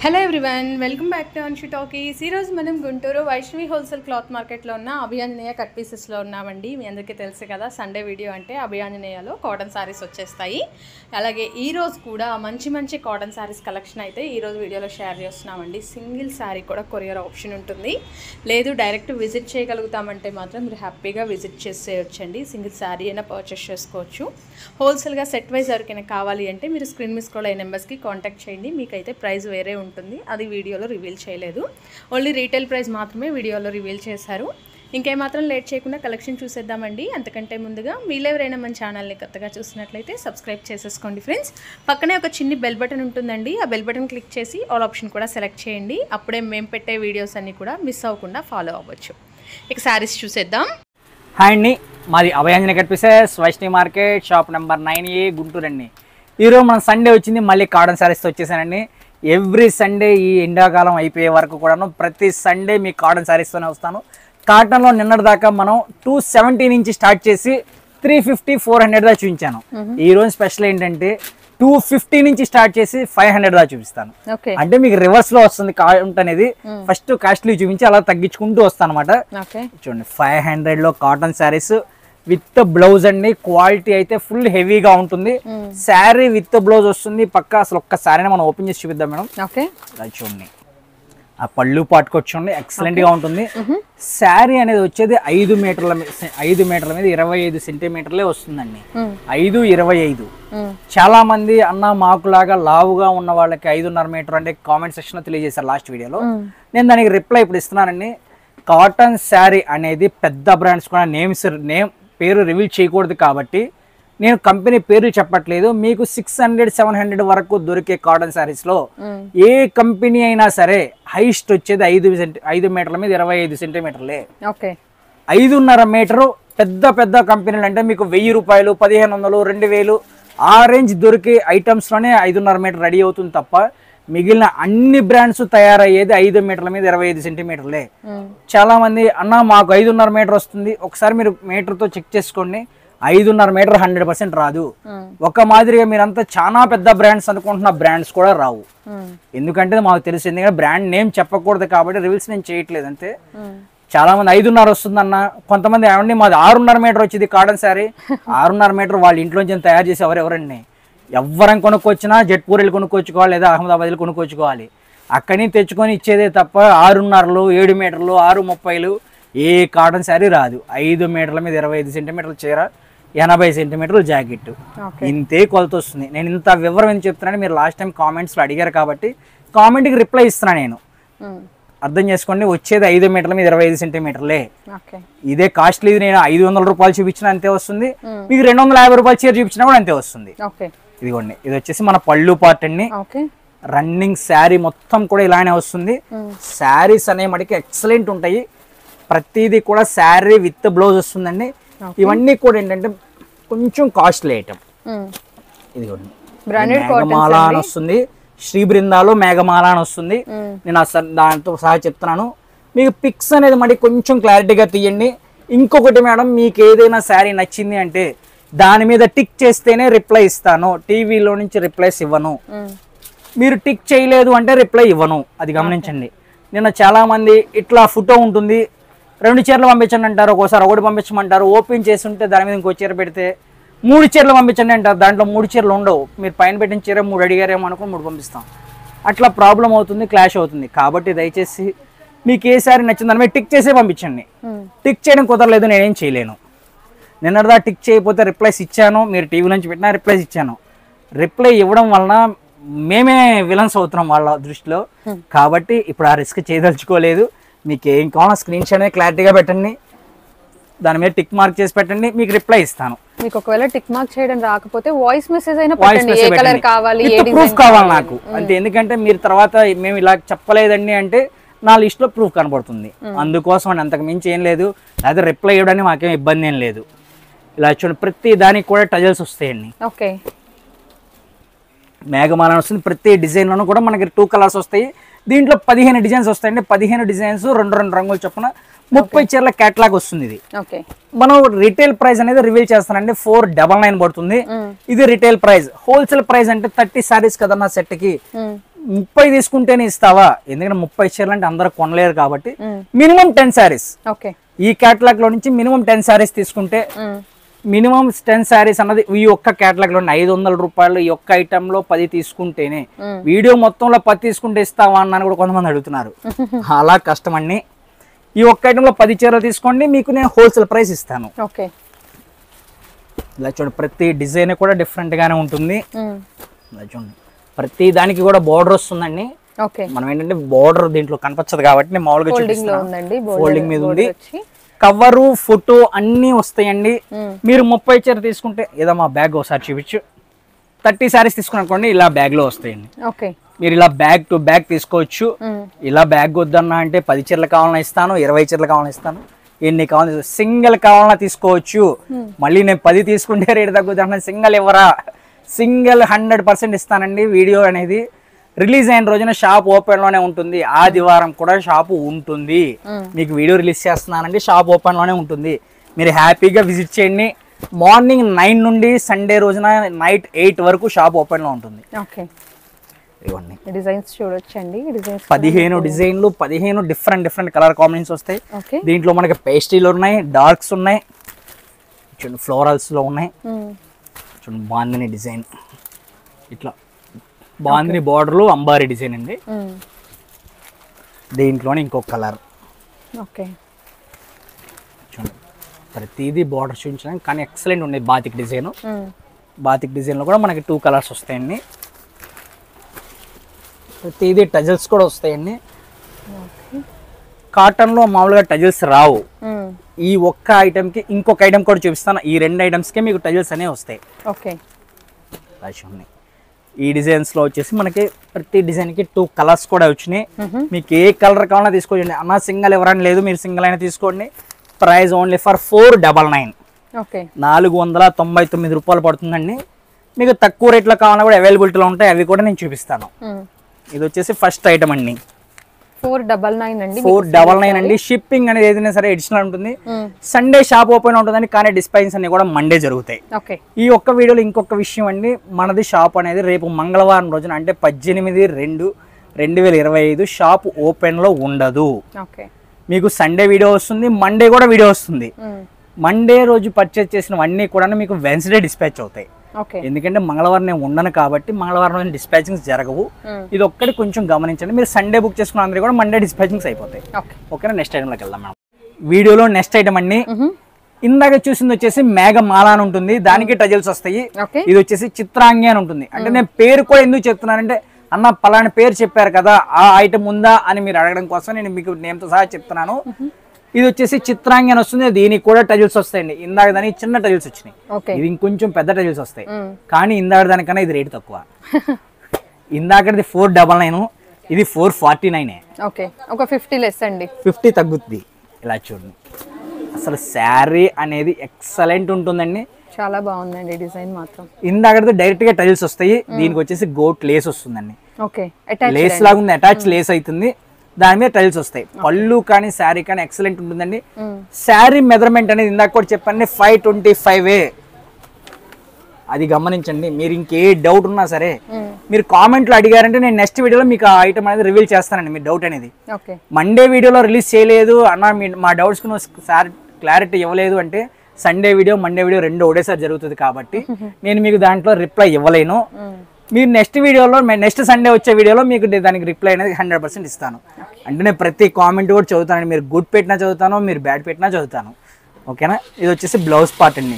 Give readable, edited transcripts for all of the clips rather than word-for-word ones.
Hello everyone, welcome back to Anshu talkies. ఈరోజు మనం Guntur Vaishnavi wholesale cloth మార్కెట్లో ఉన్న అభియాంజనేయ కట్ పీసెస్లో ఉన్నామండి. మీ అందరికీ తెలుసు కదా, సండే వీడియో అంటే అభియాంజనేయలో కాటన్ శారీస్ వచ్చేస్తాయి. అలాగే ఈరోజు కూడా మంచి మంచి కాటన్ శారీస్ కలెక్షన్ అయితే ఈరోజు వీడియోలో షేర్ చేస్తున్నామండి. సింగిల్ శారీ కూడా కొరియర్ ఆప్షన్ ఉంటుంది. లేదు డైరెక్ట్ విజిట్ చేయగలుగుతామంటే మాత్రం మీరు హ్యాపీగా విజిట్ చేసేయచ్చండి. సింగిల్ శారీ అయినా పర్చేస్ చేసుకోవచ్చు. హోల్సేల్గా సెట్ వైజ్ ఎవరికైనా కావాలి అంటే మీరు స్క్రీన్ మిస్ కూడా ఈ నెంబర్స్కి కాంటాక్ట్ చేయండి. మీకైతే ప్రైస్ వేరే ఉంటుంది, అది వీడియోలో రివీల్ చేయలేదు. ఓన్లీ రీటైల్ ప్రైస్ మాత్రమే వీడియోలో రివీల్ చేశారు. ఇంకేమాత్రం లేట్ చేయకుండా కలెక్షన్ చూసేద్దామండి. అంతకంటే ముందుగా మీరు ఎవరైనా మన ఛానల్ని కొత్తగా చూసినట్లయితే సబ్స్క్రైబ్ చేసేసుకోండి ఫ్రెండ్స్. పక్కనే ఒక చిన్ని బెల్ బటన్ ఉంటుందండి. ఆ బెల్ బటన్ క్లిక్ చేసి ఆల్ ఆప్షన్ కూడా సెలెక్ట్ చేయండి. అప్పుడే మేము పెట్టే వీడియోస్ అన్నీ కూడా మిస్ అవ్వకుండా ఫాలో అవ్వచ్చు. ఇక శారీస్ చూసేద్దాం. హాయ్ అండి, మాది Abhayanjaneya cut pieces, Vaishnavi market, shop number 9A, Guntur అండి. ఈరోజు మన సండే వచ్చింది, మళ్ళీ కాటన్ శారీస్తో వచ్చేసానండి. ఎవ్రీ సండే ఈ ఎండాకాలం అయిపోయే వరకు కూడాను ప్రతి సండే మీ కాటన్ శారీస్తోనే వస్తాను. కాటన్లో నిన్నటి దాకా మనం 270 నుంచి స్టార్ట్ చేసి 350, 400 దాకా చూపించాను. ఈ రోజు స్పెషల్ ఏంటంటే 250 నుంచి స్టార్ట్ చేసి 500 దాకా చూపిస్తాను. అంటే మీకు రివర్స్ లో వస్తుంది కాటన్ అనేది. ఫస్ట్ కాస్ట్లీ చూపించి అలా తగ్గించుకుంటూ వస్తాను అనమాట. చూడండి, 500 లో కాటన్ శారీస్ విత్ బ్లౌజ్ అండి. క్వాలిటీ అయితే ఫుల్ హెవీగా ఉంటుంది. శారీ విత్ బ్లౌజ్ వస్తుంది పక్క. అసలు ఒక్క శారీని మనం ఓపెన్ చేసి చూపిద్దాం మేడం. చూడండి, ఆ పళ్ళు పాటుకొచ్చుండి, ఎక్సలెంట్ గా ఉంటుంది. శారీ అనేది వచ్చేది 5 మీటర్ల మీద 25 సెంటీమీటర్లే వస్తుందండి. 5.25. చాలా మంది అన్న మాకులాగా లావుగా ఉన్న వాళ్ళకి 5.5 మీటర్ అంటే కామెంట్ సెక్షన్ లో తెలియజేశారు లాస్ట్ వీడియోలో. నేను దానికి రిప్లై ఇప్పుడు ఇస్తున్నానండి. కాటన్ శారీ అనేది పెద్ద బ్రాండ్స్ కూడా నేమ్ పేరు రివీల్ చేయకూడదు కాబట్టి నేను కంపెనీ పేరు చెప్పట్లేదు. మీకు 600, 700 వరకు దొరికే కాటన్ శారీస్ లో ఏ కంపెనీ అయినా సరే హైస్ట్ వచ్చేది 5 మీటర్ల మీద 25 సెంటీమీటర్లే. 5.5 మీటరు పెద్ద కంపెనీలు అంటే మీకు 1000 రూపాయలు, 1500, 2000 ఆ రేంజ్ దొరికే ఐటమ్స్ లోనే 5.5 మీటర్ రెడీ అవుతుంది తప్ప మిగిలిన అన్ని బ్రాండ్స్ తయారయ్యేది 5 మీటర్ల మీద 25 సెంటీమీటర్లే. చాలా మంది అన్న మాకు 5.5 మీటర్ వస్తుంది. ఒకసారి మీరు మీటర్ తో చెక్ చేసుకోండి. 5.5 మీటర్ 100% రాదు. ఒక మాదిరిగా మీరంతా చాలా పెద్ద బ్రాండ్స్ అనుకుంటున్న బ్రాండ్స్ కూడా రావు. ఎందుకంటే మాకు తెలుసు, ఎందుకంటే బ్రాండ్ నేమ్ చెప్పకూడదు కాబట్టి రివీల్స్ నేను చేయట్లేదు అంతే. చాలా మంది 5.5 వస్తుందన్న, కొంతమంది ఏమండి మాది 6.5 మీటర్ వచ్చింది కాటన్ శారీ. 6.5 మీటర్ వాళ్ళ ఇంట్లోంచి తయారు చేసి ఎవరండి ఎవరైనా కొనుక్కొచ్చినా జెట్పూర్లు కొనుక్కొచ్చుకోవాలి, లేదా అహ్మదాబాద్లు కొనుక్కొచ్చుకోవాలి. అక్కడి నుంచి తెచ్చుకొని ఇచ్చేదే తప్ప 6.5, 7 మీటర్లు, 6.30 ఏ కాటన్ శారీ రాదు. 5 మీటర్ల మీద 25 సెంటీమీటర్ల చీర, 80 సెంటీమీటర్ల జాకెట్, ఇంతే కొలత వస్తుంది. నేను ఇంత వివరం ఎందుకు చెప్తున్నాను, మీరు లాస్ట్ టైం కామెంట్స్లో అడిగారు కాబట్టి కామెంట్కి రిప్లై ఇస్తున్నాను నేను. అర్థం చేసుకోండి, వచ్చేది 5 మీటర్ల మీద 25 సెంటీమీటర్లే. ఇదే కాస్ట్లీ నేను 500 రూపాయలు చూపించినా అంతే వస్తుంది, మీకు 250 రూపాయల చీర చూపించినా కూడా అంతే వస్తుంది. ఇదిగోండి, ఇది వచ్చేసి మన పళ్ళు పార్ట్ అండి. రన్నింగ్ శారీ మొత్తం కూడా ఇలానే వస్తుంది. శారీస్ అనే మటుకి ఎక్సలెంట్ ఉంటాయి. ప్రతిదీ కూడా శారీ విత్ బ్లౌజ్ వస్తుందండి. ఇవన్నీ కూడా ఏంటంటే కొంచెం కాస్ట్లీ ఐటమ్. ఇదిగోండి, మేఘమాల అని వస్తుంది, శ్రీ బృందాలో మేఘమాల అని వస్తుంది. నేను అసలు దాంతో సహా చెప్తున్నాను. మీకు పిక్స్ అనేది మరి కొంచెం క్లారిటీగా తీయండి. ఇంకొకటి మేడం, మీకు ఏదైనా శారీ నచ్చింది అంటే దాని మీద టిక్ చేస్తేనే రిప్లై ఇస్తాను. టీవీలో నుంచి రిప్లైస్ ఇవ్వను. మీరు టిక్ చేయలేదు అంటే రిప్లై ఇవ్వను, అది గమనించండి. నిన్న చాలా మంది ఇట్లా ఫోటో ఉంటుంది, 2 చీరలు పంపించండి అంటారు, ఒక్కోసారి 1 పంపించమంటారు. ఓపెన్ చేసి ఉంటే దాని మీద ఇంకో చీర పెడితే 3 చీరలు పంపించండి అంటారు. దాంట్లో 3 చీరలు ఉండవు. మీరు పైన పెట్టిన చీర 3 అడిగారేమో అనుకుని 3 పంపిస్తాం. అట్లా ప్రాబ్లం అవుతుంది, క్లాష్ అవుతుంది. కాబట్టి దయచేసి మీకు ఏ సారీ నచ్చింది దాని మీద టిక్ చేసే పంపించండి. టిక్ చేయడం కుదరలేదు, నేనేం చేయలేను. నిన్నటిదా టిక్ చేయకపోతే రిప్లైస్ ఇచ్చాను, మీరు టీవీ నుంచి పెట్టినా రిప్లైస్ ఇచ్చాను. రిప్లై ఇవ్వడం వలన మేమే విలన్స్ అవుతున్నాం వాళ్ళ దృష్టిలో. కాబట్టి ఇప్పుడు ఆ రిస్క్ చేయదలుచుకోలేదు. మీకు ఏం కావాలో స్క్రీన్ షాట్ అనేది క్లారిటీగా పెట్టండి, దాని మీద టిక్ మార్క్ చేసి పెట్టండి, మీకు రిప్లై ఇస్తాను. మీకు ఒకవేళ టిక్ మార్క్ చేయడం రాకపోతే వాయిస్ మెసేజ్ అయినా పెట్టండి. ఏ కలర్ కావాలి, ఏ డిజైన్ ప్రూఫ్ కావాలి నాకు అంతే. ఎందుకంటే మీరు తర్వాత మేము ఇలా చెప్పలేదండి అంటే నా లిస్ట్ లో ప్రూఫ్ కనబడుతుంది. అందుకోసం అని, అంతకు మించి ఏం లేదు. అదే రిప్లై ఇవ్వడానికి మాకేం ఇబ్బంది ఏం లేదు. ఇలా చూడండి, ప్రతి దానికి కూడా టజల్స్ వస్తాయండి. మేఘమాల వస్తుంది. ప్రతి డిజైన్ లోనూ కూడా మనకి 2 కలర్స్ వస్తాయి. దీంట్లో 15 డిజైన్స్ వస్తాయండి. 15 డిజైన్స్ 2 రంగులు చొప్పున 30 చీరల కేటలాగ్ వస్తుంది. ఇది మనం రిటైల్ ప్రైస్ అనేది రివీల్ చేస్తానండి. 499 పడుతుంది. ఇది రిటైల్ ప్రైస్. హోల్సేల్ ప్రైస్ అంటే 30 సారీస్ కదన్నా సెట్ కి 30 తీసుకుంటేనే ఇస్తావా, ఎందుకంటే 30 చీరలు అంటే అందరూ కొనలేరు కాబట్టి మినిమం 10 శారీస్. ఓకే, ఈ కేటలాగ్ లో నుంచి మినిమం 10 శారీస్ తీసుకుంటే, మినిమం 10 శారీస్ అన్నది ఈ ఒక్క కేటలాగ్ లో 500 రూపాయలు. ఈ ఒక్క ఐటమ్ లో 10 తీసుకుంటేనే, వీడియో మొత్తంలో 10 తీసుకుంటే ఇస్తావా అన్నాను కూడా కొంతమంది అడుగుతున్నారు. అలా కష్టం అండి. ఈ ఒక్క ఐటమ్ లో 10 చీరలు తీసుకోండి, మీకు నేను హోల్సేల్ ప్రైస్ ఇస్తాను. ఓకే, ఇలా చూడండి, ప్రతి డిజైన్ కూడా డిఫరెంట్ గానే ఉంటుంది. ఇలా చూడండి, ప్రతి దానికి కూడా బోర్డర్ వస్తుందండి. ఓకే, మనం ఏంటంటే బోర్డర్ దీంట్లో కనిపించదు కాబట్టి నేను మామూలుగా చూపిస్తున్నాను. ఫోల్డింగ్ మీద ఉంది, కవరు ఫోటో అన్ని వస్తాయండి. మీరు 30 చీర తీసుకుంటే, ఏదో మా బ్యాగ్ ఒకసారి చూపించు. 30 శారీస్ తీసుకున్నానుకోండి, ఇలా బ్యాగ్ లో వస్తాయండి. ఓకే, మీరు ఇలా బ్యాగ్ టు బ్యాగ్ తీసుకోవచ్చు. ఇలా బ్యాగ్ వద్దన్నా అంటే 10 చీరలు కావాలన్నా ఇస్తాను, 20 చీరలు కావాలన్నా ఇస్తాను, ఎన్ని కావాలి సింగిల్ కావాలన్నా తీసుకోవచ్చు. మళ్ళీ నేను 10 తీసుకుంటే రేటు తగ్గుతా, సింగిల్ ఇవ్వరా, సింగిల్ 100% ఇస్తానండి. వీడియో అనేది రిలీజ్ అయిన రోజున షాప్ ఓపెన్ లోనే ఉంటుంది, ఆదివారం కూడా షాప్ ఉంటుంది. మీకు వీడియో రిలీజ్ చేస్తున్నానండి, షాప్ ఓపెన్ లోనే ఉంటుంది. మీరు హ్యాపీగా విజిట్ చేయండి. మార్నింగ్ 9 నుండి సండే రోజున నైట్ 8 వరకు షాప్ ఓపెన్ లో ఉంటుంది. ఓకే, ఇవన్నీ డిజైన్స్ చూడొచ్చండి. 15 డిజైన్లు, 15 డిఫరెంట్ కలర్ కాంబినేషన్స్ వస్తాయి. ఓకే, దీంట్లో మనకి పేస్ట్రీలు ఉన్నాయి, డార్క్స్ ఉన్నాయి, చూడండి ఫ్లోరల్స్ లో ఉన్నాయి. చూడండి బాందిని డిజైన్, ఇట్లా బాందిని బార్డర్ లో అంబారీ డిజైన్ అండి. దీంట్లోనే ఇంకొక కలర్. ఓకే, చూడండి ప్రతిదీ బార్డర్ చూపించడానికి కానీ ఎక్సలెంట్ ఉంది. బాతిక్ డిజైన్, బాతిక్ డిజైన్ లో కూడా మనకి 2 కలర్స్ వస్తాయండి. ప్రతిదీ టజల్స్ కూడా వస్తాయండి. కాటన్ లో మామూలుగా టజల్స్ రావు. ఈ ఒక్క ఐటమ్ కి ఇంకొక ఐటమ్ కూడా చూపిస్తాను. ఈ 2 ఐటమ్స్ కి మీకు టజల్స్ అనేవి వస్తాయి. ఓకే, ఈ డిజైన్స్ లో వచ్చేసి మనకి ప్రతి డిజైన్ కి 2 కలర్స్ కూడా వచ్చినాయి. మీకు ఏ కలర్ కావాలన్నా తీసుకోండి అన్న, సింగిల్ ఎవరైనా లేదు, మీరు సింగిల్ అయినా తీసుకోండి. Price only for 499. ఓకే, 499 రూపాయలు పడుతుందండి. మీకు తక్కువ రేట్లో కావాలన్నా కూడా అవైలబిలిటీలో ఉంటాయి, అవి కూడా నేను చూపిస్తాను. ఇది వచ్చేసి ఫస్ట్ ఐటమ్ అండి, 499 అండి. 499 అండి. షిప్పింగ్ అనేది ఏదైనా సరే అడిషనల్ ఉంటుంది. సండే షాప్ ఓపెన్ ఉంటుందని, కానీ డిస్పాచ్ అన్ని కూడా మండే జరుగుతాయి. ఈ ఒక్క వీడియోలో ఇంకొక విషయం అండి, మనది షాప్ అనేది రేపు మంగళవారం రోజున అంటే 18/2/2025 షాప్ ఓపెన్ లో ఉండదు. మీకు సండే వీడియో వస్తుంది, మండే కూడా వీడియో వస్తుంది. మండే రోజు పర్చేజ్ చేసినవన్నీ కూడా మీకు వెన్స్డే డిస్పాచ్ అవుతాయి. ఎందుకంటే మంగళవారం నేను ఉండను కాబట్టి మంగళవారం రోజు డిస్పాచింగ్స్ జరగవు. ఇది ఒక్కటి కొంచెం గమనించండి. మీరు సండే బుక్ చేసుకున్న అందరూ కూడా మండే డిస్పాచింగ్స్ అయిపోతాయి. ఓకేనా, నెక్స్ట్ ఐటమ్ లోకి వెళ్దాం మేడం. వీడియోలో నెక్స్ట్ ఐటమ్ అండి, ఇందాక చూసింది వచ్చేసి మేఘమాల అని ఉంటుంది, దానికి టజల్స్ వస్తాయి. ఇది వచ్చేసి చిత్రాంగి అని ఉంటుంది. అంటే నేను పేరు కూడా ఎందుకు చెప్తున్నానంటే, అన్న పలానా పేరు చెప్పారు కదా, ఆ ఐటమ్ ఉందా అని మీరు అడగడం కోసం నేను మీకు నేమ్ తో సహా చెప్తున్నాను. ఇది వచ్చేసి చిత్రాంగి అని వస్తుంది, దీనికి కూడా టజల్స్ వస్తాయండి. ఇందాక దానికి చిన్న టజల్స్ వచ్చినాయి, ఇది ఇంకొంచెం పెద్ద టజల్స్ వస్తాయి. కానీ ఇందాక దానికన్నా ఇది రేట్ తక్కువ. ఇందాకది 499, ఇది 449. ఒక 50 లెస్ అండి, 50 తగ్గుద్ది. ఇలా చూడండి, అసలు శారీ అనేది ఎక్సలెంట్ ఉంటుందండి, చాలా బాగుందండి డిజైన్ మాత్రం. ఇందాకది డైరెక్ట్ గా టజల్స్ వస్తాయి, దీనికి వచ్చేసి గోట్ లేస్ వస్తుందండి. లేస్ లాగా ఉంది, అటాచ్ లేస్ అవుతుంది, దాని మీద టైల్స్ వస్తాయి. పళ్ళు కానీ శారీ కానీ ఎక్సలెంట్ ఉంటుందండి. శారీ మెజర్మెంట్ అనేది ఇందాక కూడా చెప్పండి 525. అది గమనించండి. మీరు ఇంకే డౌట్ ఉన్నా సరే మీరు కామెంట్ లో అడిగారంటే నేను నెక్స్ట్ వీడియోలో మీకు ఆ ఐటమ్ అనేది రివీల్ చేస్తానండి. మీ డౌట్ అనేది మండే వీడియోలో రిలీజ్ చేయలేదు అన్న, మా డౌట్స్ కు క్లారిటీ ఇవ్వలేదు అంటే సండే వీడియో మండే వీడియో 2 ఒకటేసారి జరుగుతుంది కాబట్టి నేను మీకు దాంట్లో రిప్లై ఇవ్వలేను. మీరు నెక్స్ట్ వీడియోలో నెక్స్ట్ సండే వచ్చే వీడియోలో మీకు దానికి రిప్లై అనేది 100% ఇస్తాను. అంటే నేను ప్రతి కామెంట్ కూడా చదువుతాను, మీరు గుడ్ పెట్టినా చదువుతాను, మీరు బ్యాడ్ పెట్టినా చదువుతాను. ఓకేనా, ఇది వచ్చేసి బ్లౌజ్ పార్ట్ అండి.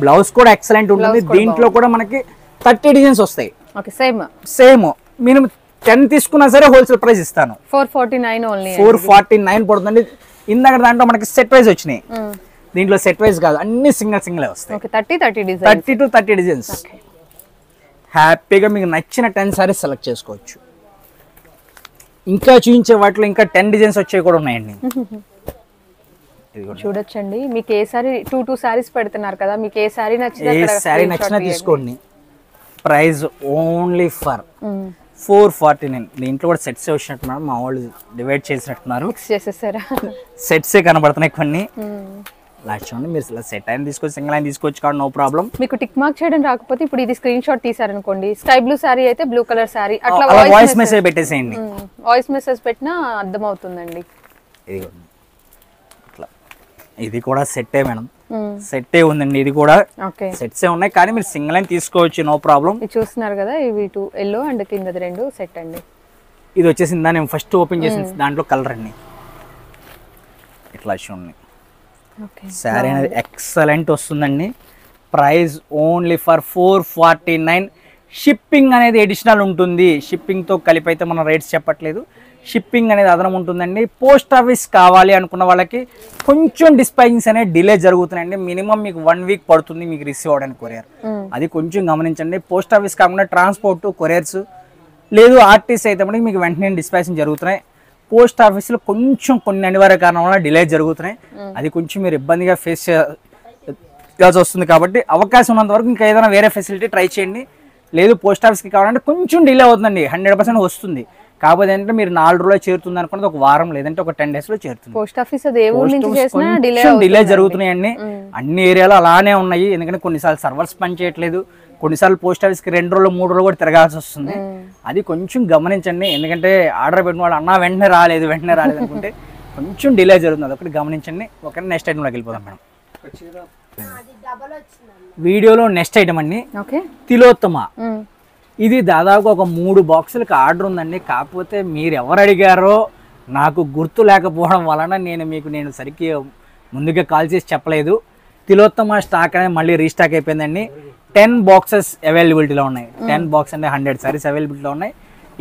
బ్లౌజ్ కూడా ఎక్సలెంట్ ఉంటుంది. దీంట్లో కూడా మనకి 30 డిజైన్స్ వస్తాయి. సేమ్ మీరు 10 తీసుకున్నా సరే హోల్సేల్ ప్రైస్ ఇస్తాను. 449 పడుతుంది. ఇందాక దాంట్లో మనకి సెట్ వైజ్ వచ్చినాయి, దీంట్లో సెట్ వైజ్ కాదు, అన్ని సింగిల్ వస్తాయి. 30 to 30 డిజైన్స్. హ్యాపీగా మీకు నచ్చిన 10 సారీస్ సెలెక్ట్ చేసుకోవచ్చు. ఇంకా చూపించే వాటిలో ఇంకా 10 డిజైన్స్ వచ్చేవి కూడా ఉన్నాయండి. చూడొచ్చండి, మీకు ఏ సారీ 2 సారీస్ పెడుతున్నారు కదా, మీకు ఏ సారీ నచ్చినా తీసుకోండి. Price only for 449. దీంట్లో కూడా సెట్స్ వచ్చినట్టున్నారు, మా వాళ్ళు డివైడ్ చేసినట్టున్నారు, సెట్సే కనబడుతున్నాయి కొన్ని. లాస్ట్ చూడండి, మీరు ఇలా సెట్ అయిన తీసుకోవచ్చు, సింగిల్ అయిన తీసుకోవచ్చు కాదు, నో ప్రాబ్లం. మీకు టిక్ మార్క్ చేయడం రాకపోతే ఇప్పుడు ఇది స్క్రీన్ షాట్ తీసారనుకోండి, స్కై బ్లూ శారీ అయితే బ్లూ కలర్ శారీ అట్లా వాయిస్ మెసేజ్ పెట్టేసేయండి. వాయిస్ మెసేజ్ పెట్టినా అర్థం అవుతుందండి. ఇట్లా ఇది కూడా సెట్టే మేడం, సెట్టే ఉందండి. ఇది కూడా సెట్సే ఉన్నాయి, కానీ మీరు సింగిల్ అయిన తీసుకోవచ్చు, నో ప్రాబ్లం. ఇది చూస్తున్నారు కదా, ఇవి 2 ఎల్లో అండ్ కిందది 2 సెట్ అండి. ఇది వచ్చేసి నేను ఫస్ట్ ఓపెన్ చేసిన దాంట్లో కలర్ అండి. ఇట్లా చూడండి, శారీ అనేది ఎక్సలెంట్ వస్తుందండి. Price only for 449. షిప్పింగ్ అనేది అడిషనల్ ఉంటుంది, షిప్పింగ్తో కలిపి అయితే మనం రేట్స్ చెప్పట్లేదు, షిప్పింగ్ అనేది అదనం ఉంటుందండి. పోస్ట్ ఆఫీస్ కావాలి అనుకున్న వాళ్ళకి కొంచెం డిస్పాచింగ్స్ అనేది డిలే జరుగుతున్నాయండి. మినిమం మీకు 1 వీక్ పడుతుంది మీకు రిసీవ్ అవ్వడానికి కొరియర్, అది కొంచెం గమనించండి. పోస్ట్ ఆఫీస్ కాకుండా ట్రాన్స్పోర్ట్, కొరియర్స్ లేదు ఆర్టీసీ అయితే మనకి మీకు వెంటనే డిస్పాచింగ్ జరుగుతున్నాయి. పోస్ట్ ఆఫీస్లో కొంచెం కొన్ని అనివార్య కారణం వల్ల డిలే జరుగుతున్నాయి, అది కొంచెం మీరు ఇబ్బందిగా ఫేస్ చేయాల్సి వస్తుంది. కాబట్టి అవకాశం ఉన్నంత వరకు ఇంకా ఏదైనా వేరే ఫెసిలిటీ ట్రై చేయండి. లేదు పోస్ట్ ఆఫీస్కి కావాలంటే కొంచెం డిలే అవుతుందండి, 100% వస్తుంది. కాకపోతే ఏంటంటే మీరు 4 రోజుల్లో చేరుతుంది అనుకున్నది ఒక వారం లేదంటే ఒక 10 days లో చేరుతుంది. పోస్ట్ ఆఫీస్ అది ఏ ఊరు నుంచి చేసినా డిలే జరుగుతున్నాయండి. అన్ని ఏరియాలో అలానే ఉన్నాయి, ఎందుకంటే కొన్నిసార్లు సర్వర్స్ పని చేయట్లేదు, కొన్నిసార్లు పోస్ట్ ఆఫీస్కి 2 రోజులు 3 రోజులు కూడా తిరగాల్సి వస్తుంది. అది కొంచెం గమనించండి, ఎందుకంటే ఆర్డర్ పెట్టిన వాళ్ళు అన్న వెంటనే రాలేదు అనుకుంటే కొంచెం డిలే జరుగుతుంది, అదొకటి గమనించండి. ఓకే, నెక్స్ట్ ఐటమ్లోకి వెళ్ళిపోదాం మేడం. వీడియోలో నెక్స్ట్ ఐటమ్ అండి తిలోత్తమ. ఇది దాదాపు ఒక 3 బాక్సులకు ఆర్డర్ ఉందండి. కాకపోతే మీరు ఎవరు అడిగారో నాకు గుర్తు లేకపోవడం వలన నేను సరిగ్గా ముందుగా కాల్ చేసి చెప్పలేదు. తిలోత్తమ స్టాక్ అనేది మళ్ళీ రీస్టాక్ అయిపోయిందండి. 10 బాక్సెస్ అవైలబిలిటీలో ఉన్నాయి. 10 బాక్స్ అంటే 100 సారీస్ అవైలబిలిటీలో ఉన్నాయి.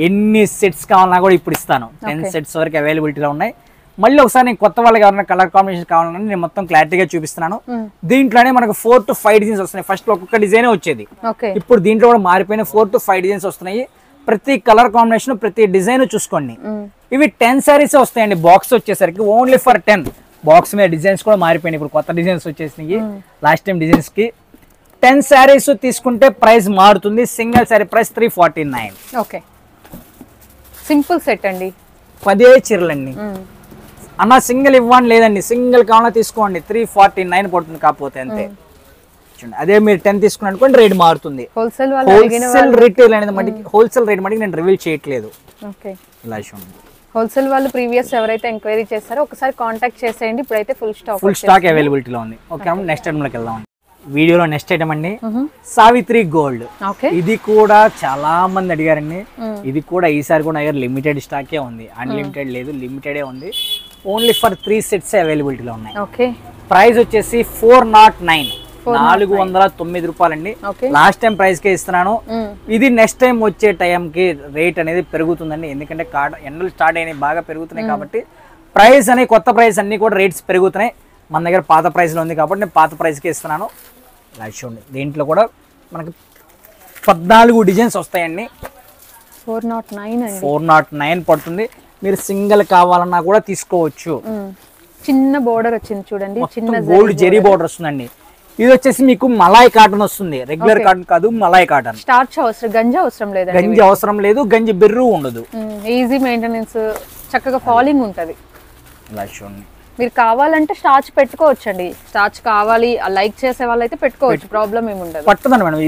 ఎన్ని సెట్స్ కావాలన్నా కూడా ఇప్పుడు ఇస్తాను. 10 సెట్స్ వరకు అవైలబిలిటీలో ఉన్నాయి. మళ్ళీ ఒకసారి నేను కొత్త వాళ్ళకి ఎవరైనా కలర్ కాంబినేషన్ కావాలని నేను మొత్తం క్లారిటీగా చూపిస్తున్నాను. దీంట్లోనే మనకు 4 to 5 డిజైన్స్ వస్తున్నాయి. ఫస్ట్ ఒక్కొక్క డిజైన్ వచ్చేది, ఇప్పుడు దీంట్లో కూడా మారిపోయిన 4 to 5 డిజైన్స్ వస్తున్నాయి. ప్రతి కలర్ కాంబినేషన్, ప్రతి డిజైన్ చూసుకోండి. ఇవి 10 సారీస్ వస్తాయండి. బాక్స్ వచ్చేసరికి ఓన్లీ ఫర్ 10. బాక్స్ మీద డిజైన్స్ కూడా మారిపోయినాయి, ఇప్పుడు కొత్త డిజైన్స్ వచ్చేసినాయి. లాస్ట్ టైం డిజైన్స్ కి 10 సారీస్ తీసుకుంటే ప్రైస్ మారుతుంది. Single sorry price 349. Okay, simple set అండి. 10 చీరలండి అన్న, సింగిల్ ఇవ్వండి లేదండి, సింగిల్ కావాలన్నా తీసుకోండి. 349 పడుతుంది కాకపోతే అంతే. అదే మీరు 10 తీసుకున్నట్టుకోండి రేట్ మారుతుంది. హోల్సేల్ రిటైల్ అనేది మటుకి, హోల్సేల్ రేట్ మటుకి నేను రివీల్ చేయట్లేదు. ఇలా చూడండి, హోల్సేల్ వాళ్ళు ప్రీవియస్ ఎవరైతే ఎంక్వైరీ చేస్తారో ఒకసారి కాంటాక్ట్ చేసేయండి. ఇప్పుడైతే ఫుల్ స్టాక్ అవైలబిలిటీలో ఉంది. ఓకే, నెక్స్ట్ ఐటమ్లోకి వెళ్దాం. వీడియోలో నెక్స్ట్ ఐటమ్ అండి సావిత్రి గోల్డ్. ఇది కూడా చాలా మంది అడిగారండి. ఇది కూడా ఈసారి కూడా లిమిటెడ్ స్టాకే ఉంది, అన్లిమిటెడ్ లేదు, లిమిటెడే ఉంది. ఓన్లీ ఫర్ 3 సెట్స్ అవైలబిలిటీలో ఉన్నాయి. ప్రైస్ వచ్చేసి 409, 409 రూపాయలండి. లాస్ట్ టైం ప్రైస్ కే ఇస్తున్నాను. ఇది నెక్స్ట్ టైం వచ్చే టైంకి రేట్ అనేది పెరుగుతుందండి, ఎందుకంటే ఎండలు స్టార్ట్ అయినాయి, బాగా పెరుగుతున్నాయి. కాబట్టి ప్రైస్ అనేది కొత్త ప్రైస్ అన్ని కూడా రేట్స్ పెరుగుతున్నాయి. మన దగ్గర పాత ప్రైస్లో ఉంది కాబట్టి నేను పాత ప్రైస్కే ఇస్తున్నాను. ఇలా చూడండి, దీంట్లో కూడా మనకి 14 డిజైన్స్ వస్తాయండి. 409 పడుతుంది. మీరు సింగిల్ కావాలన్నా కూడా తీసుకోవచ్చు. చిన్న బోర్డర్ వచ్చింది చూడండి, చిన్న గోల్డ్ జెరీ బోర్డర్ వస్తుందండి. ఇది వచ్చేసి మీకు మలాయ్ కాటన్ వస్తుంది, రెగ్యులర్ కాటన్ కాదు, మలాయ్ కాటన్. స్టార్చ్ అవసరం, గంజి అవసరం లేదు, గంజి అవసరం లేదు, గంజి బెర్రు ఉండదు. ఈజీ మెయింటెనెన్స్, చక్కగా ఫాలింగ్ ఉంటది. ఇలా చూడండి, మీరు కావాలంటే స్టార్చ్ పెట్టుకోవచ్చు అండి. స్టార్చ్ కావాలి లైక్ చేసే వాళ్ళు అయితే పెట్టుకోవచ్చు, ప్రాబ్లం ఏమి ఉండదు. పట్టదండి మేడం,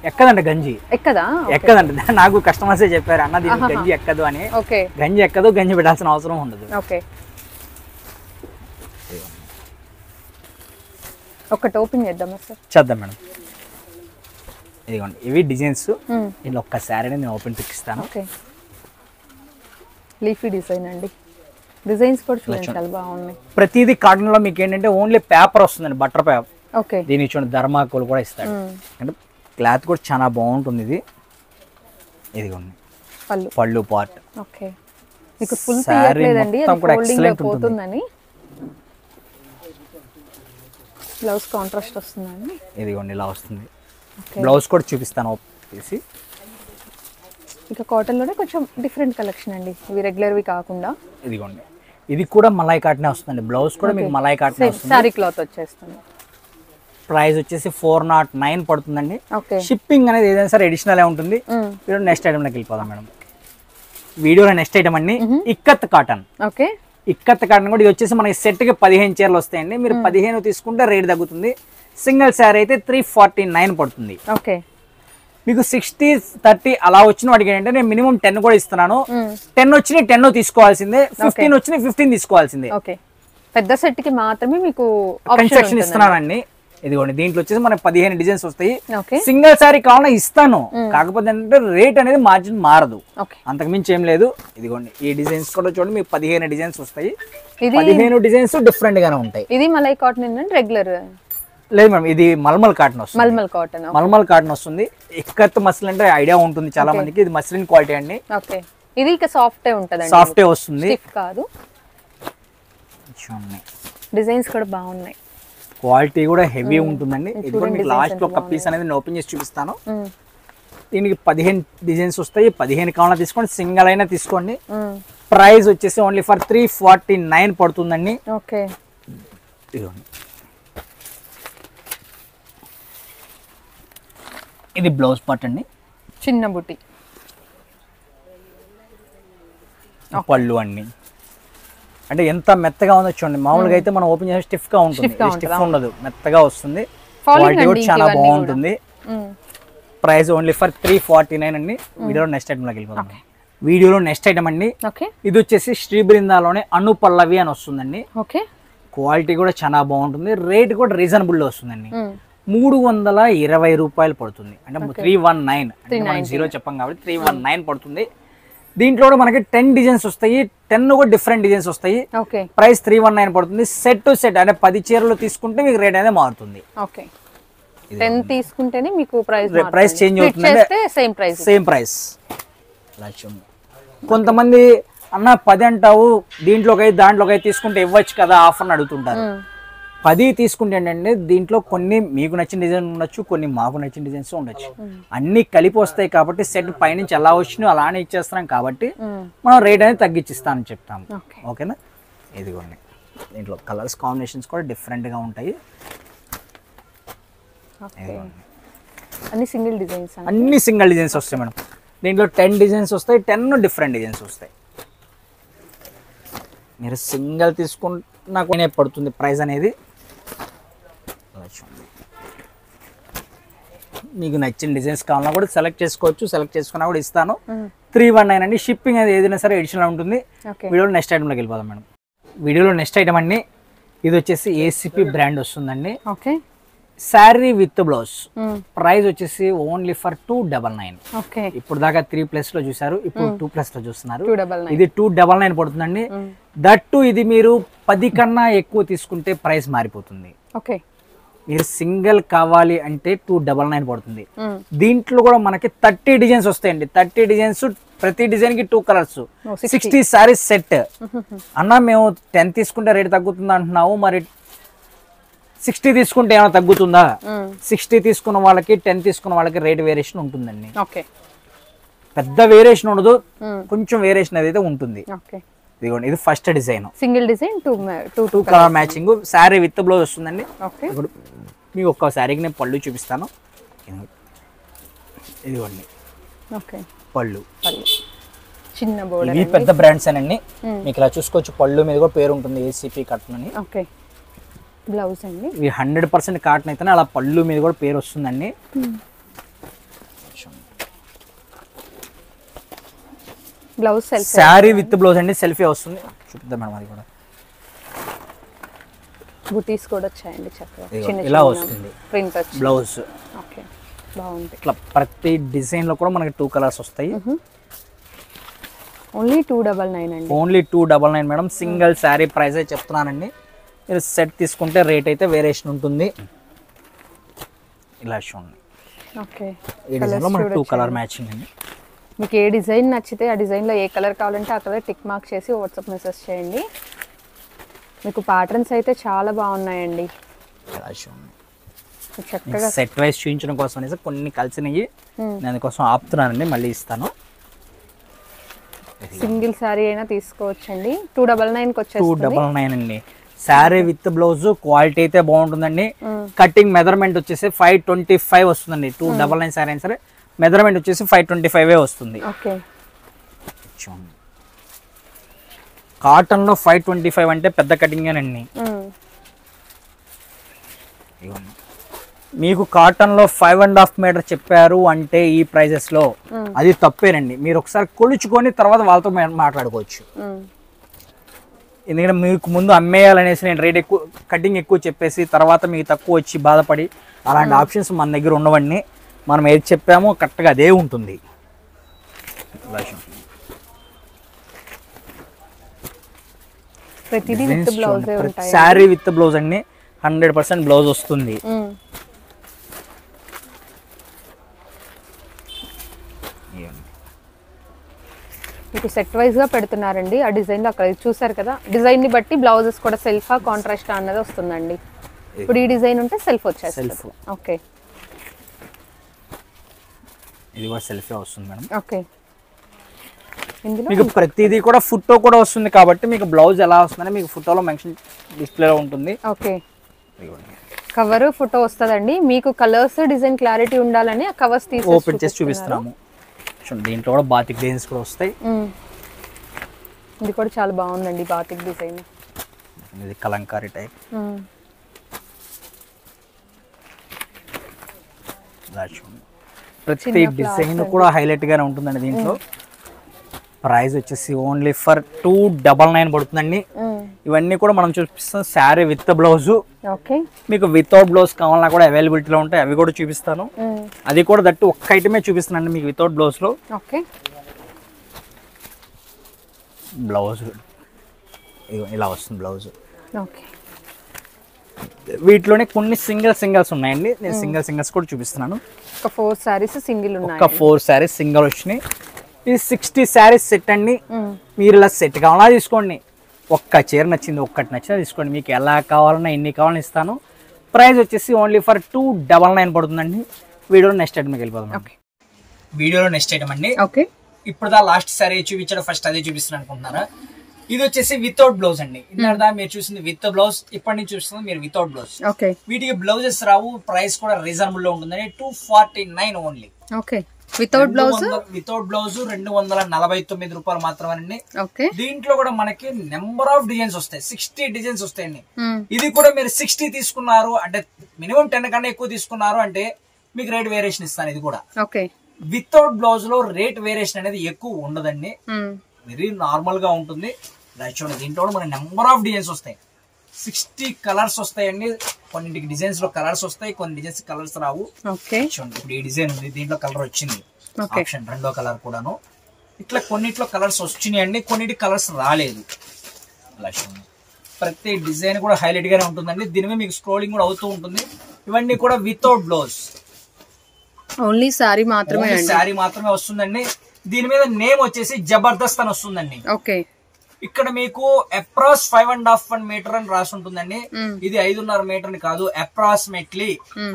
ఎక్కదంట గంజి, ఎక్కదంట. నాకు కస్టమర్సే చెప్పారు అన్న దీనికి గంజి ఎక్కదు అని. గంజి ఎక్కదు, గంజి పెట్టాల్సిన అవసరం ఉండదు. ఒకటి ఓపెన్ చేద్దామా సార్? చేద్దాం మేడం. ఇదిగోండి, ఇవి డిజైన్స్. నేను ఒక్కసారి నేను ఓపెన్ పిక్కిస్తాను. లీఫీ డిజైన్ అండి, డిజైన్స్ కూడా చూడండి చాలా బాగున్నాయి. ప్రతిదీ కాటన్ లో మీకు ఏంటంటే ఓన్లీ పేపర్ వస్తుందండి, బటర్ పేపర్. దీనికి చూడండి ధర్మాకోల్ కూడా ఇస్తాడు, అంటే క్లాత్ కూడా చాలా బాగుంటుంది. ఇది ఇదిగోండి పళ్ళు పార్ట్. బ్లౌజ్ కాంట్రాస్ట్ వస్తుందండి. ఇదిగోండి ఇలా వస్తుంది. బ్లౌజ్ కూడా చూపిస్తాను తీసి. ఇక కాటన్ లోనే కొంచెం డిఫరెంట్ కలెక్షన్ అండి, ఇవి రెగ్యులర్వి కాకుండా. ఇదిగోండి, ఇది కూడా మలాయ్ కాటనే వస్తుంది. బ్లౌజ్ కూడా మీకు మలాయ్ కాటనే వస్తుంది. సారీ క్లాత్ వచ్చేస్తుంది. ప్రైస్ వచ్చేసి 409 పడుతుందండి. షిప్పింగ్ అనేది ఏదైనా సరే అడిషనల్ ఉంటుంది. నెక్స్ట్ ఐటమ్ లోకి వెళ్ళిపోదాం మేడం. వీడియోలో నెక్స్ట్ ఐటమ్ అండి ఇక్కత్ కాటన్. ఇక్కత్ కాటన్ కూడా ఇది వచ్చేసి మనకి సెట్కి 15 చీరలు వస్తాయండి. మీరు 15 తీసుకుంటే రేట్ తగ్గుతుంది. సింగిల్ శారీ అయితే 349 పడుతుంది. ఓకే, మీకు 60-30 అలా వచ్చిన వాటికి ఏంటంటే నేను మినిమం 10 కూడా ఇస్తున్నాను. 10 వచ్చిన 10 తీసుకోవాల్సిందే, 15 వచ్చిన 15 తీసుకోవాల్సిందే. ఓకే, పెద్ద సెట్ కి మాత్రమే మీకు కన్స్ట్రక్షన్ ఇస్తున్నానండి. ఇదిగోండి దీంట్లో వచ్చేసి మనకి 15 డిజైన్స్ వస్తాయి. ఓకే, సింగిల్ శారీ కావాలన్నా ఇస్తాను, కాకపోతే ఏంటంటే రేట్ అనేది మార్జిన్ మారదు, ఓకే. అంతకు మించి ఏం లేదు. ఇదిగోండి ఈ డిజైన్స్ కూడా చూడండి, మీకు 15 డిజైన్స్ వస్తాయి. ఇది 15 డిజైన్స్ డిఫరెంట్ గానే ఉంటాయి. ఇది మలై కాటన్ ఏంటంటే రెగ్యులర్ లేదు మేడం, ఇది మల్మల్ కాటన్ వస్తుంది. మల్మల్ కాటన్, మల్మల్ కాటన్ వస్తుంది. ఇక్కత్ మస్లిన్ అంటే ఐడియా ఉంటుంది చాలా మందికి. ఇది మస్లిన్ క్వాలిటీ అండి. ఓకే, ఇది ఇక సాఫ్ట్ ఉంటదండి, సాఫ్ట్ వస్తుంది, స్టిఫ్ కాదు. డిజైన్స్ కూడా బాగున్నాయి, క్వాలిటీ కూడా హెవీ ఉంటుందండి. ఇది కూడా మీకు లాస్ట్ లో ఒక పీస్ అనేది నేను ఓపెన్ చేసి చూపిస్తాను. దీనికి 15 డిజైన్స్ వస్తాయి. 15 కావాలన్నా తీసుకోండి, సింగిల్ అయినా తీసుకోండి. ప్రైస్ వచ్చేసి ఓన్లీ ఫర్ 349 పడుతుందండి. ఓకే, ఇది బ్లౌజ్ పార్ట్ అండి, చిన్న బుట్టి పళ్ళు అండి. అంటే ఎంత మెత్తగా ఉందో చూడండి. మామూలుగా అయితే మనం ఓపెన్ చేసి స్టిఫ్ గా ఉంటుంది, స్టిఫ్ ఉండదు, మెత్తగా వస్తుంది. క్వాలిటీ కూడా చాలా బాగుంటుంది. ప్రైస్ ఓన్లీ ఫర్ 349 అండి. వీడియోలో నెక్స్ట్ ఐటమ్ లోకి వెళ్ళిపోతాం. వీడియోలో నెక్స్ట్ ఐటమ్ అండి, ఇది వచ్చేసి శ్రీ బృందాలోనే అను పల్లవి అని వస్తుందండి. ఓకే, క్వాలిటీ కూడా చాలా బాగుంటుంది. రేట్ కూడా రీజనబుల్ లో వస్తుందండి. 320 రూపాయలు పడుతుంది. అంటే 319 అంటే మనం 0 చెప్పాం కాబట్టి 319 పడుతుంది. దీంట్లో కూడా మనకి 10 డిజైన్స్ వస్తాయి. 10 కూడా డిఫరెంట్ డిజైన్స్ వస్తాయి. ప్రైస్ 319 పడుతుంది. సెట్ టు సెట్ అంటే 10 చీరలు తీసుకుంటే మీకు రేట్ అనేది మారుతుంది. 10 తీసుకుంటేనే మీకు ప్రైస్ చేంజ్ అవుతుంది, సేమ్ ప్రైస్. కొంతమంది అన్న 10 అంటావు, దీంట్లోకి దాంట్లోకి తీసుకుంటే ఇవ్వచ్చు కదా ఆఫర్ అని అడుగుతుంటారు. 10 తీసుకుంటే ఏంటంటే దీంట్లో కొన్ని మీకు నచ్చిన డిజైన్ ఉండొచ్చు, కొన్ని మాకు నచ్చిన డిజైన్స్ ఉండొచ్చు. అన్ని కలిపి వస్తాయి కాబట్టి సెట్ పైనుంచి ఎలా వచ్చినా అలానే ఇచ్చేస్తున్నాం కాబట్టి మనం రేట్ అనేది తగ్గించిస్తామని చెప్తాము. ఓకేనా? ఇదిగోండి దీంట్లో కలర్స్ కాంబినేషన్స్ కూడా డిఫరెంట్ గా ఉంటాయి. అన్ని సింగిల్ డిజైన్స్, అన్ని సింగిల్ డిజైన్స్ వస్తాయి మేడం. దీంట్లో 10 డిజైన్స్ వస్తాయి, 10 డిఫరెంట్ డిజైన్స్ వస్తాయి. మీరు సింగిల్ తీసుకున్నా పడుతుంది ప్రైస్ అనేది. మీకు నచ్చిన డిజైన్స్ కావాలన్నా కూడా సెలెక్ట్ చేసుకోవచ్చు, సెలెక్ట్ చేసుకున్నా కూడా ఇస్తాను. 319 అండి. షిప్పింగ్ అనేది ఏదైనా సరే ఎడిషనల్ ఉంటుంది. వీడియోలో నెక్స్ట్ ఐటమ్లోకి వెళ్ళిపోదాం మేడం. వీడియోలో నెక్స్ట్ ఐటమ్ అండి, ఇది వచ్చేసి ఏసీపీ బ్రాండ్ వస్తుందండి. Sari with blouse. ప్రైస్ వచ్చేసి ఓన్లీ ఫర్ 299. ఇప్పుడు దాకా 3+ లో చూసారు, ఇప్పుడు 2+ లో చూస్తున్నారు. ఇది 299 పడుతుందండి. దట్టు ఇది మీరు 10 కన్నా ఎక్కువ తీసుకుంటే ప్రైస్ మారిపోతుంది. మీరు సింగిల్ కావాలి అంటే 299 పడుతుంది. దీంట్లో కూడా మనకి 30 డిజైన్స్ వస్తాయండి. 30 డిజైన్స్, ప్రతి డిజైన్ కి 2 కలర్స్, 60 సారీస్ సెట్. అన్న మేము 10 తీసుకుంటే రేట్ తగ్గుతుంది అంటున్నావు, మరి 60 తీసుకుంటే ఏమైనా తగ్గుతుందా? 60 తీసుకున్న వాళ్ళకి 10 తీసుకున్న వాళ్ళకి రేట్ వేరియేషన్ ఉంటుందండి. పెద్ద వేరియేషన్ ఉండదు, కొంచెం వేరియేషన్ అయితే ఉంటుంది. ఇదిగోండి ఇది first design, single design, 2 colour matching. Sari with blouse వస్తుందండి. ఇప్పుడు మీకు ఒక్క శారీకి నేను పళ్ళు చూపిస్తాను. ఇదిగోండి పళ్ళు, చిన్న బోర్డర్. ఇవి పెద్ద బ్రాండ్స్ అండి. మీకు ఇలా చూసుకోవచ్చు, పళ్ళు మీద కూడా పేరు ఉంటుంది ఏసీపీ కాటన్ అని. బ్లౌజ్ అండి, ఇవి 100% కాటన్ అయితేనే అలా పళ్ళు మీద కూడా పేరు వస్తుందండి. Blouse self, sari with blouse అండి, సెల్ఫీ వస్తుంది. చూపిద్దాం మేడం. అది కూడా బుటీస్ కూడా వచ్చాయండి చక్కగా, ఇలా వస్తుంది ప్రింట్ వచ్చి బ్లౌజ్. బాగుంది. ఇట్లా ప్రతి డిజైన్ లో కూడా మనకి 2 కలర్స్ వస్తాయి. ఓన్లీ 299 అండి. Only 299 madam. Single sari price అయితే చెప్తున్నానండి. మీరు సెట్ తీసుకుంటే రేట్ అయితే వేరియేషన్ ఉంటుంది. ఇలా చూడండి, ఈ డిజైన్ లో మనకి 2 కలర్ మ్యాచింగ్ అండి. మీకు ఏ డిజైన్ నచ్చితే ఆ డిజైన్లో ఏ కలర్ కావాలంటే ఆ కలర్ టిక్ మార్క్ చేసి వాట్సాప్ మెసేజ్ చేయండి. మీకు ప్యాటర్న్స్ అయితే చాలా బాగున్నాయండి. చక్కగా సెట్ వైస్ చూపించడం కోసం అనేసి కొన్ని కలిసినవి నేను కోసం ఆపుతున్నానండి, మళ్ళీ ఇస్తాను. సింగిల్ శారీ అయినా తీసుకోవచ్చండి. 299కి వచ్చేస్తుంది. 299 అండి. శారీ విత్ బ్లౌజ్ క్వాలిటీ అయితే బాగుంటుందండి. కటింగ్ మెజర్మెంట్ వచ్చేసి 525 వస్తుందండి. 299 శారీ అయినా సరే మెజర్మెంట్ వచ్చేసి 525 వస్తుంది. కాటన్లో 525 అంటే పెద్ద కటింగేనండి. మీకు కాటన్లో 5.5 మీటర్ చెప్పారు అంటే ఈ ప్రైజెస్లో అది తప్పేనండి. మీరు ఒకసారి కొలుచుకొని తర్వాత వాళ్ళతో మాట్లాడుకోవచ్చు. ఎందుకంటే మీకు ముందు అమ్మేయాలనేసి నేను రేట్ ఎక్కువ కటింగ్ ఎక్కువ చెప్పేసి తర్వాత మీకు తక్కువ వచ్చి బాధపడి అలాంటి ఆప్షన్స్ మన దగ్గర ఉండవండి. మనం ఏది చెప్పామో కరెక్ట్గా అదే ఉంటుంది. శారీ విత్ బ్లౌజ్ అండి, 100% బ్లౌజ్ వస్తుంది. మీకు సెట్ వైజ్ గా పెడుతున్నారండి. ఆ డిజైన్ లో అక్కడ చూసారు కదా, డిజైన్ ని బట్టి బ్లౌజెస్ కూడా సెల్ఫ్ కాంట్రాస్ట్ అన్నది వస్తుందండి. ఇప్పుడు ఈ డిజైన్ ఉంటే సెల్ఫ్ వచ్చేస్తుంది. ఓకే, ఇది కూడా సెల్ఫ్ వస్తుంది మేడం. ఓకే, ఇందులో మీకు ప్రతిదీ కూడా ఫోటో కూడా వస్తుంది కాబట్టి మీకు బ్లౌజ్ ఎలా వస్తుందని మీకు ఫోటోలో మెన్షన్ డిస్ప్లేలో ఉంటుంది. ఓకే, కవర్ ఫోటో వస్తుందండి. మీకు కలర్స్ డిజైన్ క్లారిటీ ఉండాలని ఆ కవర్స్ తీసి ఓపెన్ చేసి చూపిస్తున్నాము. దీంట్లో కూడా బాతిక్ డిజైన్స్ కూడా వస్తాయి. ఇది కూడా చాలా బాగుందండి బాతిక్ డిజైన్. ఇది కలంకారీ టైప్. ప్రతి డిజైన్ కూడా హైలైట్ గానే ఉంటుందండి. దీంట్లో ప్రైస్ వచ్చేసి ఓన్లీ ఫర్ 299 పడుతుందండి. ఇవన్నీ కూడా మనం చూపిస్తాం శారీ విత్ బ్లౌజ్. మీకు వితౌట్ బ్లౌజ్ కావాలన్నా కూడా అవైలబిలిటీలో ఉంటాయి, అవి కూడా చూపిస్తాను. అది కూడా దట్టు ఒక్క ఐటమే చూపిస్తున్నాను మీకు వితౌట్ బ్లౌజ్ లో. బ్లౌజ్ ఇలా వస్తుంది బ్లౌజ్. వీటిలోనే కొన్ని సింగిల్స్ ఉన్నాయండి, నేను సింగిల్స్ కూడా చూపిస్తున్నాను. ఒక 4 సారీస్ సింగిల్ ఉన్నాయి, ఒక 4 సారీస్ సింగిల్ వచ్చినాయి. ఇది 60 శారీస్ సెట్ అండి. మీరు ఇలా సెట్ కావాలన్నా తీసుకోండి, ఒక్క చీర నచ్చింది ఒక్కటి నచ్చినా తీసుకోండి. మీకు ఎలా కావాలన్నా ఎన్ని కావాలని ఇస్తాను. ప్రైస్ వచ్చేసి ఓన్లీ ఫర్ 299 పడుతుందండి. వీడియోలో నెక్స్ట్ ఐటమ్కి వెళ్ళిపోదాం. వీడియోలో నెక్స్ట్ ఐటమ్ అండి. ఇప్పుడు లాస్ట్ శారీ చూపించడం ఫస్ట్ అదే చూపిస్తున్నాను అనుకుంటున్నారా? ఇది వచ్చేసి వితౌట్ బ్లౌజ్ అండి. ఇందా మీరు చూసింది విత్ బ్లౌజ్, ఇప్పటి నుంచి చూస్తుంది మీరు వితౌట్ బ్లౌజ్. వీటికి బ్లౌజెస్ రావు, ప్రైస్ కూడా రీజనబుల్ లో ఉంటుందండి. 249 ఓన్లీ. వితౌట్ బ్లౌజ్ 249 రూపాయలు మాత్రమేనండి. దీంట్లో కూడా మనకి నెంబర్ ఆఫ్ డిజైన్స్ వస్తాయి, 60 డిజైన్స్ వస్తాయండి. ఇది కూడా మీరు 60 తీసుకున్నారు అంటే మినిమం 10 కన్నా ఎక్కువ తీసుకున్నారు అంటే మీకు రేట్ వేరియేషన్ ఇస్తాను. ఇది కూడా వితౌట్ బ్లౌజ్ లో రేట్ వేరియేషన్ అనేది ఎక్కువ ఉండదండి, వెరీ నార్మల్ గా ఉంటుంది. చూడండి దీంట్లో కూడా మనకి నెంబర్ ఆఫ్ డిజైన్స్ వస్తాయి, 60 కలర్స్ వస్తాయండి. కొన్నింటికి డిజైన్స్ లో కలర్స్ వస్తాయి, కొన్ని డిజైన్స్ కలర్స్ రావు. చూడండి ఇప్పుడు ఈ డిజైన్ ఉంది, దీంట్లో కలర్ వచ్చింది ఆప్షన్, రెండో కలర్ కూడాను. ఇట్లా కొన్నిట్లో కలర్స్ వచ్చినాయండి, కొన్నిటి కలర్స్ రాలేదు. ప్రతి డిజైన్ కూడా హైలైట్ గానే ఉంటుందండి. దీని మీద మీకు స్క్రోలింగ్ కూడా అవుతూ ఉంటుంది. ఇవన్నీ కూడా వితౌట్ బ్లౌజ్, ఓన్లీ శారీ మాత్రమే వస్తుందండి. దీని మీద నేమ్ వచ్చేసి జబర్దస్త్ అని వస్తుందండి. ఇక్కడ మీకు అప్రాక్స్ 5.5 మీటర్ అని రాసి ఉంటుందండి. ఇది 5.5 మీటర్ అని కాదు, అప్రాక్సిమేట్లీ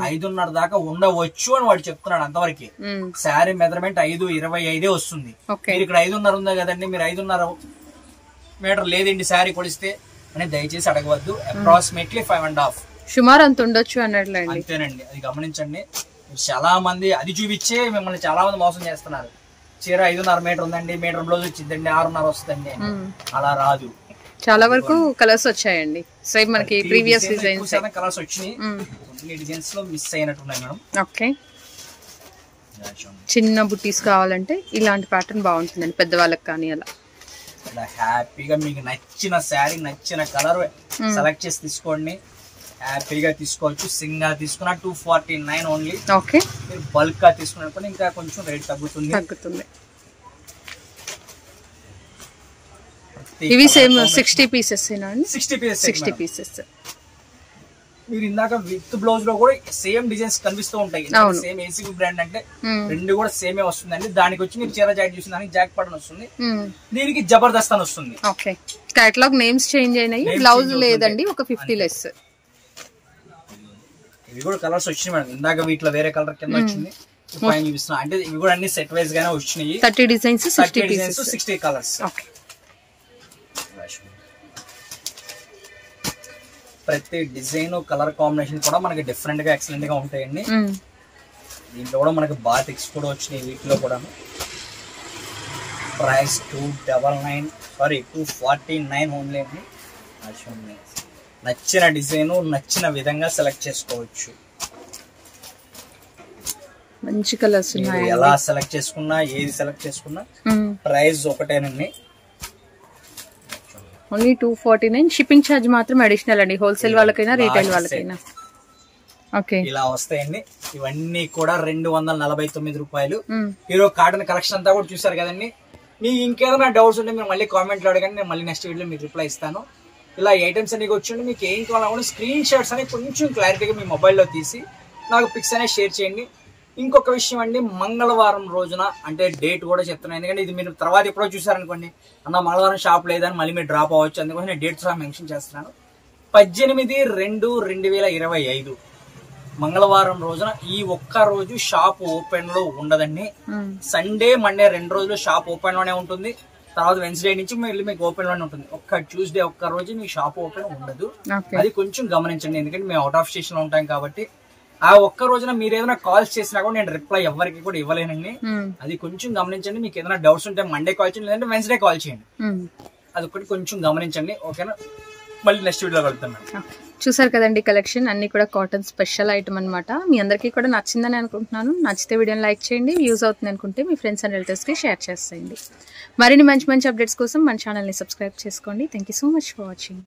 5.5 దాకా ఉండవచ్చు అని వాడు చెప్తున్నాడు. అంతవరకు శారీ మెజర్మెంట్ 5.25 వస్తుంది. మీరు ఇక్కడ 5.5 ఉందా కదండి, మీరు 5.5 మీటర్ లేదండి శారీ కొలిస్తే అని దయచేసి అడగవద్దు. అప్రాక్సిమేట్లీ 5.5 సుమారు అంత ఉండొచ్చు అన్నట్లండి. అంతేనండి, అది గమనించండి. చాలా మంది అది చూపించే మిమ్మల్ని చాలా మంది మోసం చేస్తున్నారు. చీర 5.5 మీటర్ ఉందండి, మీటర్ బ్లౌజ్ వచ్చిందండి, 6.5 వస్తుందండి, అలా రాదు. చాలా వరకు కలర్స్ వచ్చాయండి, సేమ్ మనకి ప్రీవియస్ డిజైన్స్ కలర్స్ వచ్చినాయి. కొన్ని డిజైన్స్ లో మిస్ అయినట్టున్నాయి మేడం. చిన్న బుట్టీస్ కావాలంటే ఇలాంటి ప్యాటర్న్ బాగుంటుందండి, పెద్దవాళ్ళకి కానీ అలా. ఇలా హ్యాపీగా మీకు నచ్చిన శారీ నచ్చిన కలర్ సెలెక్ట్ చేసి తీసుకోండి, హ్యాపీగా తీసుకోవచ్చు. సింగిల్ తీసుకున్న 249 ఓన్లీ. మీరు బల్క్ గా తీసుకున్నప్పుడు ఇంకా కొంచెం రేట్ తగ్గుతుంది. ఇవి సేమ్ 60 పీసెస్ 60 పీసెస్. మీరు ఇందాక విత్ బ్లౌజ్ లో కూడా సేమ్ డిజైన్స్ కనిపిస్తూ ఉంటాయి. సేమ్ ఏసీ బ్రాండ్ అంటే రెండు కూడా సేమే వస్తుందండి. దానికి వచ్చి మీరు చీర జాకెట్ చూసిన దానికి జాక్ పడన్ వస్తుంది, దీనికి జబర్దస్త్ అని వస్తుంది. కేటలాగ్ నేమ్స్ చేంజ్ అయినాయి, బ్లౌజ్ లేదండి, ఒక 50 లెస్. ఇవి కూడా కలర్స్ వచ్చినాయి మేడం. ఇందాక వీటిలో వేరే కలర్ కింద వచ్చింది, పైన చూపిస్తున్నా. అంటే ఇవి కూడా అన్ని సెట్ వైజ్ గానే వచ్చినాయి. 30 డిజైన్స్ 60 కలర్స్. ప్రతి డిజైన్ కలర్ కాంబినేషన్ కూడా మనకి డిఫరెంట్ గా ఎక్సలెంట్ గా ఉంటాయండి. దీంట్లో కూడా మనకి బాతిక్స్ కూడా వచ్చినాయి వీటిలో కూడా. ప్రైస్ 249 ఓన్లీ అండి. నచ్చిన డిజైన్ నచ్చిన విధంగా సెలెక్ట్ చేసుకోవచ్చు. మంచి కలర్స్ ఉన్నాయి. ఎలా సెలెక్ట్ చేసుకున్నా ఏది సెలెక్ట్ చేసుకున్నా ప్రైస్ ఒకటేనండి. ఓన్లీ 249. షిప్పింగ్ ఛార్జ్ మాత్రం అడిషనల్ అండి, హోల్సేల్ వాళ్ళకైనా రీటైల్ వాళ్ళకైనా. ఓకే, ఇలా వస్తాయండి. ఇవన్నీ కూడా 249 రూపాయలు. హీరో కాటన్ కలెక్షన్ అంతా కూడా చూసారు కదండి. మీకు ఇంకేదైనా డౌట్స్ ఉంటే మీరు మళ్ళీ కామెంట్లో అడగండి, నేను మళ్ళీ నెక్స్ట్ వీడియోలో మీకు రిప్లై ఇస్తాను. ఇలా ఐటమ్స్ అన్ని వచ్చి మీకు ఏం కావాలన్నా స్క్రీన్ షాట్స్ అనేవి కొంచెం క్లారిటీగా మీ మొబైల్లో తీసి నాకు పిక్స్ అనేవి షేర్ చేయండి. ఇంకొక విషయం అండి, మంగళవారం రోజున అంటే డేట్ కూడా చెప్తున్నాను, ఎందుకంటే ఇది మీరు తర్వాత ఎప్పుడో చూసారనుకోండి, అన్న మంగళవారం షాప్ లేదని మళ్ళీ మీరు డ్రాప్ అవ్వచ్చు. అందుకోసం నేను డేట్ సహా మెన్షన్ చేస్తున్నాను. 18/2/2025 మంగళవారం రోజున ఈ ఒక్క రోజు షాప్ ఓపెన్ లో ఉండదండి. సండే మండే 2 రోజులు షాప్ ఓపెన్ లోనే ఉంటుంది. తర్వాత వెన్స్డే నుంచి మళ్ళీ మీకు ఓపెన్ లోనే ఉంటుంది. ఒక్క ట్యూస్డే ఒక్క రోజు మీ షాప్ ఓపెన్ ఉండదు. అది కొంచెం గమనించండి, ఎందుకంటే మేము అవుట్ ఆఫ్ స్టేషన్ లో ఉంటాం కాబట్టి. ఆ ఒక్క రోజున మీరు ఏదైనా కాల్స్ చేసినా కూడా నేను రిప్లై ఎవరికి కూడా ఇవ్వలేనండి. అది కొంచెం గమనించండి. మీకు ఏదైనా డౌట్స్ ఉంటే మండే కాల్ చేయండి, లేదంటే వెన్స్డే కాల్ చేయండి. అది ఒకటి కొంచెం గమనించండి, ఓకేనా? మళ్ళీ నెక్స్ట్ వీడియోలో వెళ్తాం. చూసారు కదండి, కలెక్షన్ అన్ని కూడా కాటన్ స్పెషల్ ఐటమ్ అనమాట. మీ అందరికీ కూడా నచ్చిందని అనుకుంటున్నాను. నచ్చితే వీడియోని లైక్ చేయండి, యూజ్ అవుతుంది అనుకుంటే మీ ఫ్రెండ్స్ అండ్ రిలేటివ్స్కి షేర్ చేసేయండి. మరిన్ని మంచి మంచి అప్డేట్స్ కోసం మన ఛానల్ని సబ్స్క్రైబ్ చేసుకోండి. Thank you so much for watching.